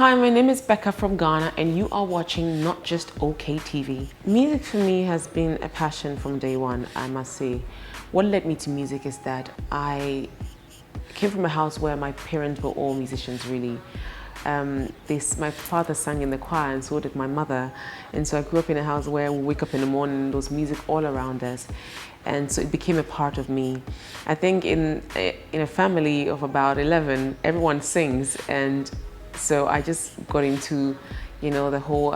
Hi, my name is Becca from Ghana and you are watching Not Just OK TV. Music for me has been a passion from day one, I must say. What led me to music is that I came from a house where my parents were all musicians, really. My father sang in the choir and so did my mother. And so I grew up in a house where we wake up in the morning and there was music all around us. And so it became a part of me. I think in a family of about 11, everyone sings. And so I just got into, the whole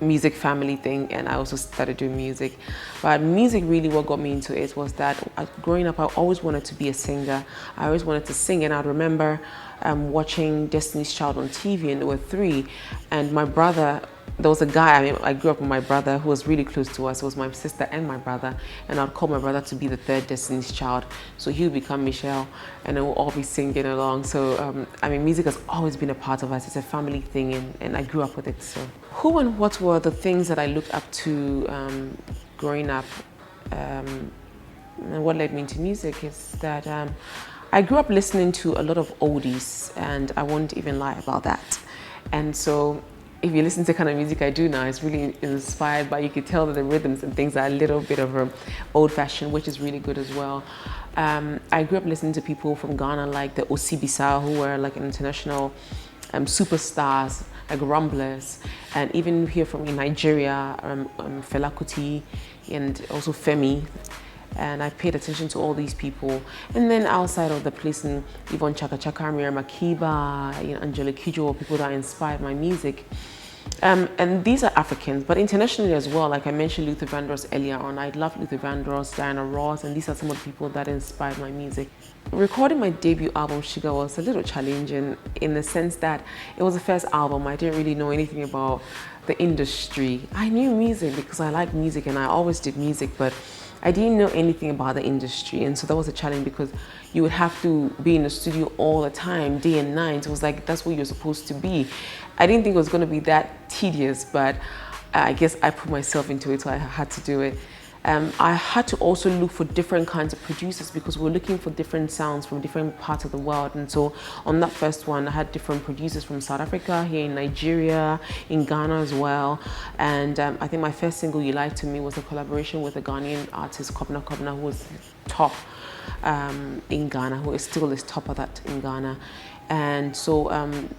music family thing, and I also started doing music. But music, really what got me into it was that growing up I always wanted to be a singer. I always wanted to sing, and I remember watching Destiny's Child on TV, and there were three, and my brother, there was a guy, I grew up with my brother who was really close to us. It was my sister and my brother, and I'd call my brother to be the third Destiny's Child. So he would become Michelle, and then we'll all be singing along. So, music has always been a part of us. It's a family thing, and I grew up with it. So, who and what were the things that I looked up to growing up? And what led me into music is that I grew up listening to a lot of oldies, and I won't even lie about that. And so, if you listen to the kind of music I do now, it's really inspired by, you could tell that the rhythms and things are a little bit of old-fashioned, which is really good as well. I grew up listening to people from Ghana like the Osibisa, who were like international superstars, like Rumblers, and even here from Nigeria, Fela Kuti, and also Femi. And I paid attention to all these people. And then outside of the place, in Yvonne Chaka Chaka, Miriam Makeba, Angela Kidjo, people that inspired my music. And these are Africans, but internationally as well. Like I mentioned Luther Vandross earlier on. I love Luther Vandross, Diana Ross, and these are some of the people that inspired my music. Recording my debut album, Sugar, was a little challenging in the sense that it was the first album. I didn't really know anything about the industry. I knew music because I like music and I always did music, but I didn't know anything about the industry, and so that was a challenge because you would have to be in the studio all the time, day and night. It was like, that's what you're supposed to be. I didn't think it was going to be that tedious, but I guess I put myself into it, so I had to do it. I had to also look for different kinds of producers because we were looking for different sounds from different parts of the world. And so on that first one, I had different producers from South Africa, here in Nigeria, in Ghana as well. And I think my first single, You Lied to Me, was a collaboration with a Ghanaian artist, Kobna Kobna, who was top in Ghana, who is still is top of that in Ghana. And so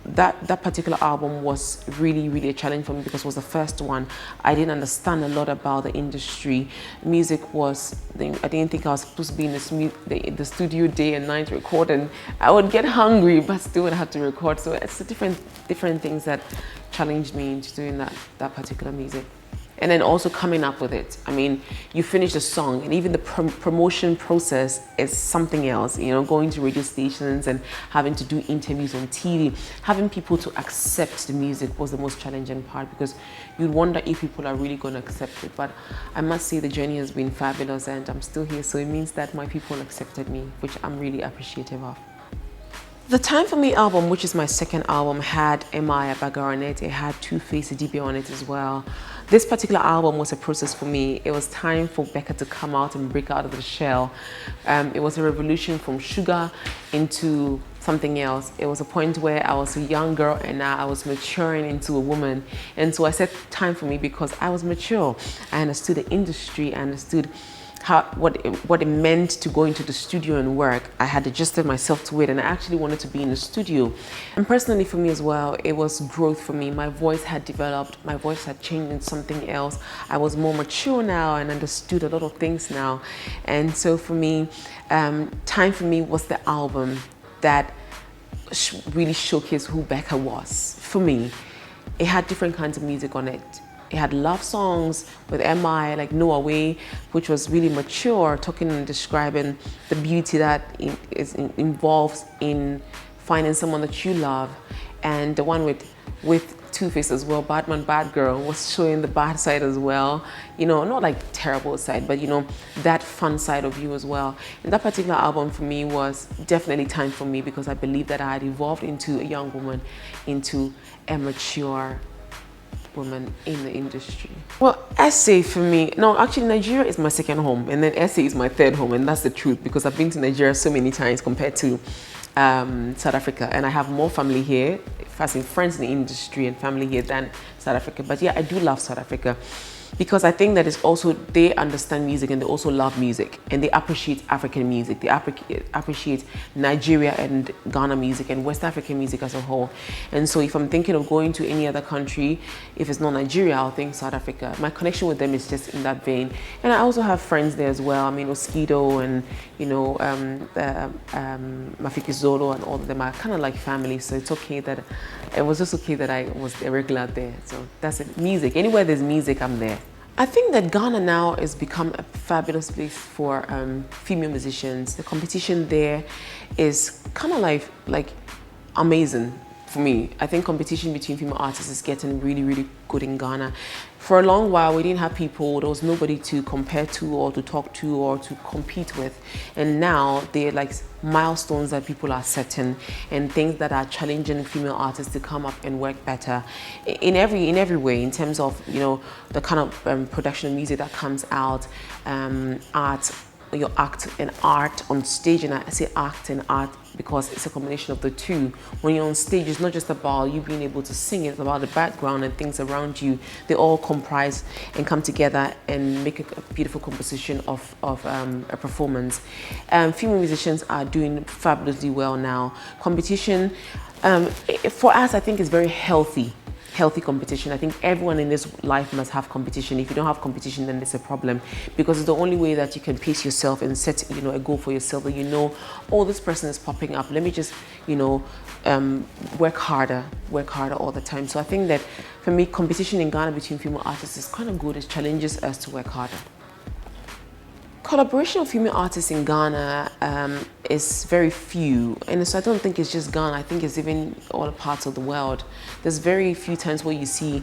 that particular album was really a challenge for me because it was the first one. I didn't understand a lot about the industry. Music was, I didn't think I was supposed to be in the studio day and night recording. I would get hungry, but still would have to record. So it's different things that challenged me into doing that particular music. And then also coming up with it. You finish the song, and even the promotion process is something else. Going to radio stations and having to do interviews on TV, having people to accept the music was the most challenging part because you'd wonder if people are really going to accept it. But I must say the journey has been fabulous, and I'm still here, so it means that my people accepted me, which I'm really appreciative of. The Time For Me album, which is my second album, had Emma Abaga on it. It had Two-Face Idibia on it as well. This particular album was a process for me. It was time for Becca to come out and break out of the shell. It was a revolution from sugar into something else. It was a point where I was a young girl and now I was maturing into a woman. And so I said time for me because I was mature. I understood the industry, I understood what it meant to go into the studio and work. I had adjusted myself to it, and I actually wanted to be in the studio. And personally for me as well, it was growth for me. My voice had developed, my voice had changed into something else. I was more mature now and understood a lot of things now. And so for me, Time For Me was the album that really showcased who Becca was. For me, it had different kinds of music on it. It had love songs with M.I, like No Away, which was really mature, talking and describing the beauty that involves in finding someone that you love. And the one with Two-Face as well, Bad Man, Bad Girl, was showing the bad side as well. Not like terrible side, but that fun side of you as well. And that particular album for me was definitely Time For Me because I believe that I had evolved into a young woman, into a mature woman in the industry. Well, SA for me, no, actually Nigeria is my second home, and then SA is my third home, and that's the truth because I've been to Nigeria so many times compared to South Africa, and I have more family here, as in friends in the industry and family here than South Africa. But yeah, I do love South Africa because I think that it's also, they understand music and they also love music and they appreciate African music. They appreciate Nigeria and Ghana music and West African music as a whole. And so if I'm thinking of going to any other country, if it's not Nigeria, I'll think South Africa. My connection with them is just in that vein. And I also have friends there as well. I mean, Oskido and, you know, Mafiki Zolo and all of them are kind of like family. So it's okay that, it was just okay that I was a regular there. So that's it. Music. Anywhere there's music, I'm there. I think that Ghana now has become a fabulous place for female musicians. The competition there is kind of like amazing for me. I think competition between female artists is getting really, really good in Ghana. For a long while, we didn't have people, there was nobody to compare to or to talk to or to compete with. And now they're like milestones that people are setting and things that are challenging female artists to come up and work better in every way, in terms of, you know, the kind of production of music that comes out, art, your act and art on stage. And I say act and art because it's a combination of the two. When you're on stage, it's not just about you being able to sing, it's about the background and things around you. They all comprise and come together and make a beautiful composition of a performance. Female musicians are doing fabulously well now. Competition, for us, I think is very healthy competition. I think everyone in this life must have competition. If you don't have competition, then it's a problem, because it's the only way that you can pace yourself and set, you know, a goal for yourself that you know, oh, this person is popping up. Let me just, you know, work harder all the time. So I think that for me, competition in Ghana between female artists is kind of good. It challenges us to work harder. Collaboration of female artists in Ghana is very few, and so I don't think it's just Ghana. I think it's even all parts of the world. There's very few times where you see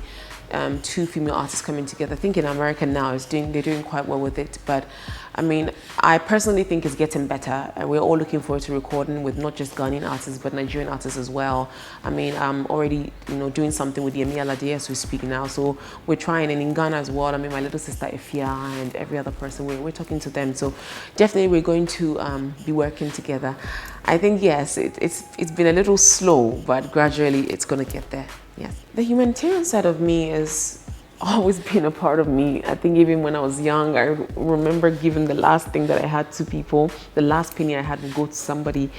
two female artists coming together. I think in America now they're doing quite well with it, but I mean, I personally think it's getting better, and we're all looking forward to recording with not just Ghanaian artists but Nigerian artists as well. I mean, I'm already, you know, doing something with Yemi Alade as we speak now, so we're trying. And in Ghana as well, I mean, my little sister Ifia and every other person, we're talking to them, so definitely we're going to be working together. I think, yes, it's been a little slow, but gradually it's going to get there. Yes. The humanitarian side of me is always been a part of me. I think even when I was young, I remember giving the last thing that I had to people. The last penny I had would go to somebody.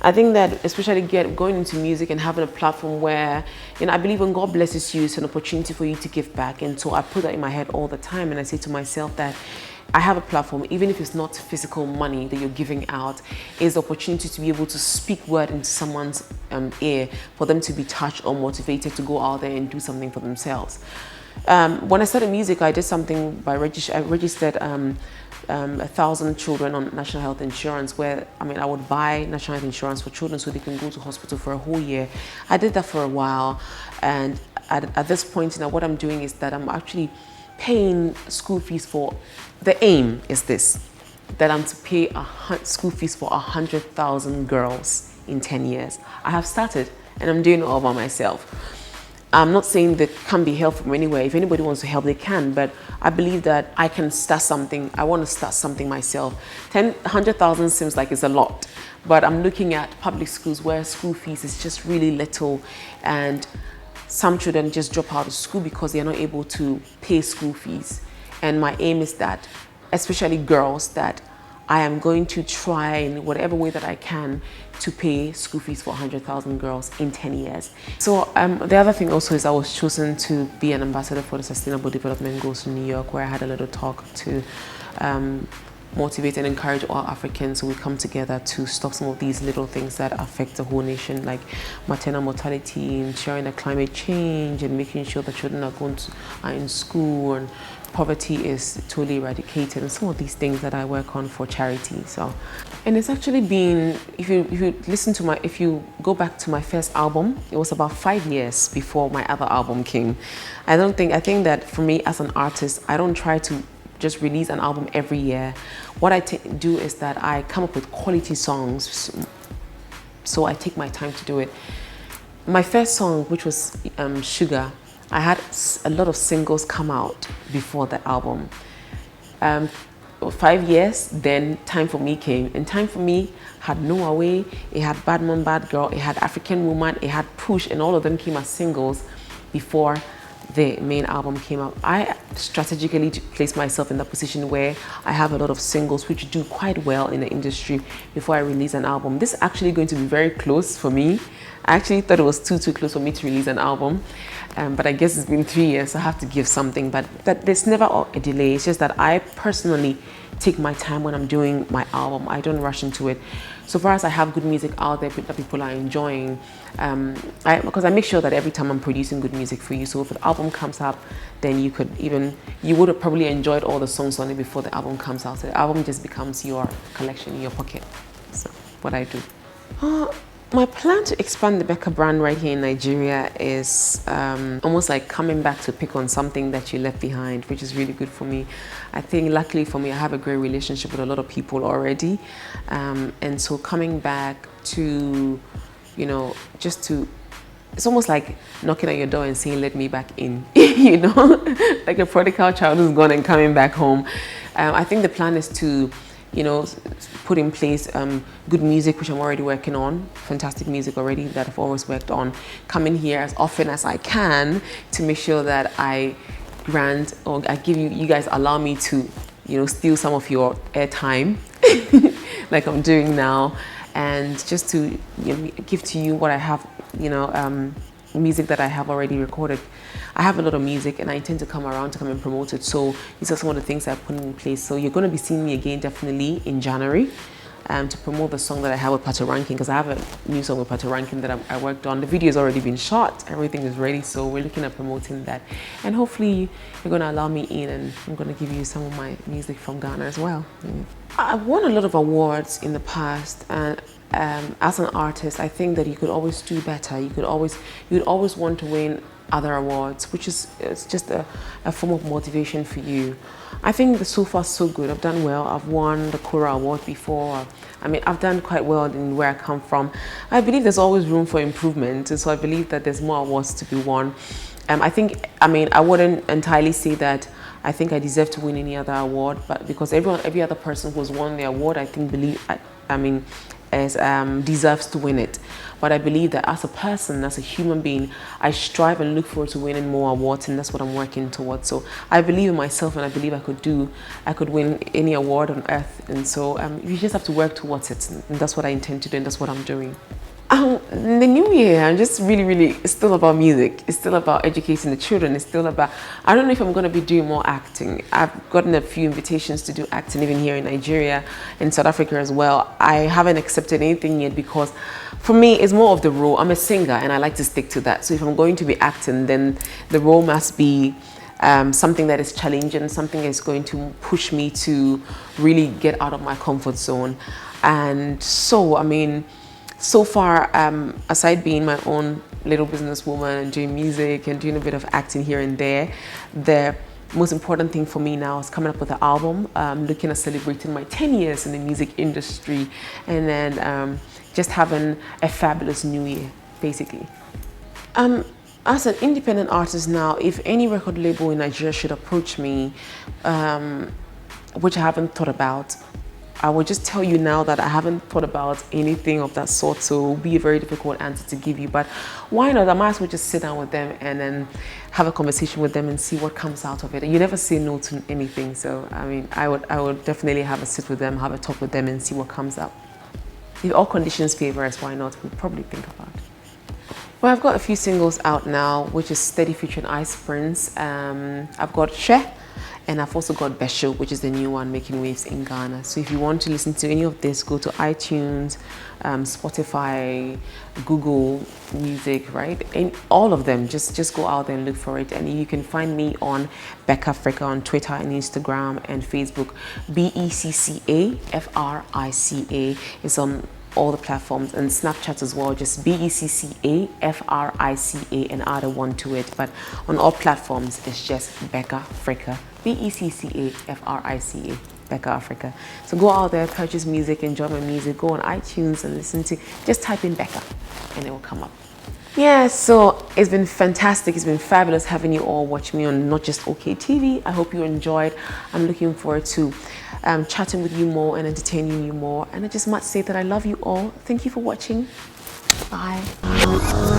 I think that especially going into music and having a platform where, you know, I believe when God blesses you, it's an opportunity for you to give back. And so I put that in my head all the time, and I say to myself that I have a platform, even if it's not physical money that you're giving out, is the opportunity to be able to speak word into someone's ear, for them to be touched or motivated to go out there and do something for themselves. When I started music, I did something by I registered 1,000 children on national health insurance, where, I mean, I would buy national health insurance for children so they can go to hospital for a whole year. I did that for a while, and at this point now, what I'm doing is that I'm actually paying school fees for, the aim is this, that I'm to pay school fees for 100,000 girls in 10 years. I have started, and I'm doing it all by myself. I'm not saying that can't be help from anywhere. If anybody wants to help, they can, but I believe that I can start something. I want to start something myself. 100,000 seems like it's a lot, but I'm looking at public schools where school fees is just really little, and some children just drop out of school because they're not able to pay school fees. And my aim is that, especially girls, that I am going to try in whatever way that I can to pay school fees for 100,000 girls in 10 years. So the other thing also is I was chosen to be an ambassador for the Sustainable Development Goals in New York, where I had a little talk to motivate and encourage all Africans so we come together to stop some of these little things that affect the whole nation, like maternal mortality, ensuring that climate change, and making sure that children are in school, and poverty is totally eradicated, and some of these things that I work on for charity. So, and it's actually been, if you go back to my first album, it was about 5 years before my other album came. I think that for me as an artist, I don't try to just release an album every year. What I do is that I come up with quality songs, so I take my time to do it. My first song, which was Sugar, I had a lot of singles come out before the album. 5 years, then Time For Me came. And Time For Me had No Away, it had Bad Man, Bad Girl, it had African Woman, it had Push, and all of them came as singles before the main album came out. I strategically placed myself in the position where I have a lot of singles which do quite well in the industry before I release an album. This is actually going to be very close for me. I actually thought it was too close for me to release an album, but I guess it's been 3 years, so I have to give something. But there's never a delay. It's just that I personally take my time when I'm doing my album. I don't rush into it. So far as I have good music out there that people are enjoying, because I make sure that every time I'm producing good music for you, so if the album comes up, then you would have probably enjoyed all the songs on it before the album comes out. So the album just becomes your collection in your pocket. So what I do. My plan to expand the Becca brand right here in Nigeria is almost like coming back to pick on something that you left behind, which is really good for me. I think luckily for me, I have a great relationship with a lot of people already. And so coming back to, it's almost like knocking on your door and saying, let me back in, like a prodigal child who's gone and coming back home. I think the plan is to put in place good music, which I'm already working on, fantastic music already that I've always worked on, come in here as often as I can to make sure that I grant or I give you guys allow me to, steal some of your airtime like I'm doing now, and just to give to you what I have, music that I have already recorded. I have a lot of music and I intend to come around to come and promote it. So these are some of the things I've put in place. So you're going to be seeing me again definitely in January to promote the song that I have with Pato Rankin, because I have a new song with Pato Rankin that I worked on. The video has already been shot, everything is ready, so we're looking at promoting that. And hopefully you're going to allow me in and I'm going to give you some of my music from Ghana as well. I've won a lot of awards in the past, and as an artist, I think that you could always do better. You'd always want to win other awards, which is it's just a form of motivation for you. I think that so far so good. I've done well. I've won the Kora Award before. I've done quite well in where I come from. I believe there's always room for improvement, and so I believe that there's more awards to be won. I wouldn't entirely say that I think I deserve to win any other award, but because every other person who's won the award, I think deserves to win it. But I believe that as a person, as a human being, I strive and look forward to winning more awards, and that's what I'm working towards. So I believe in myself, and I believe I could win any award on earth. And so you just have to work towards it, and that's what I intend to do, and that's what I'm doing. In the new year, I'm just really, it's still about music. It's still about educating the children. It's still about, I don't know if I'm going to be doing more acting. I've gotten a few invitations to do acting even here in Nigeria and South Africa as well. I haven't accepted anything yet because for me, it's more of the role. I'm a singer and I like to stick to that. So if I'm going to be acting, then the role must be something that is challenging, something that is going to push me to really get out of my comfort zone. And so, so far, aside being my own little businesswoman and doing music and doing a bit of acting here and there, the most important thing for me now is coming up with an album, looking at celebrating my 10 years in the music industry, and then just having a fabulous new year, basically. As an independent artist now, if any record label in Nigeria should approach me, which I haven't thought about, I will just tell you now that I haven't thought about anything of that sort, so it will be a very difficult answer to give you. But why not? I might as well just sit down with them and then have a conversation with them and see what comes out of it. And you never say no to anything, so I would definitely have a sit with them, have a talk with them, and see what comes up. If all conditions favor us, why not? We'll probably think about it. Well, I've got a few singles out now, which is Steady featuring Ice Prince. I've got She, and I've also got Becca, which is the new one making waves in Ghana. So if you want to listen to any of this, go to iTunes, Spotify, Google Music, right? And all of them, just go out there and look for it. And you can find me on Becca Africa on Twitter and Instagram and Facebook. BECCA FRICA is on all the platforms, and Snapchat as well, just BECCA FRICA and add a 1 to it. But on all platforms, it's just Becca Africa, BECCA FRICA, Becca Africa. So go out there, purchase music, enjoy my music, go on iTunes and listen to, just type in Becca and it will come up. Yeah, so it's been fantastic. It's been fabulous having you all watch me on Not Just OK TV. I hope you enjoyed. I'm looking forward to chatting with you more and entertaining you more. And I just might say that I love you all. Thank you for watching. Bye.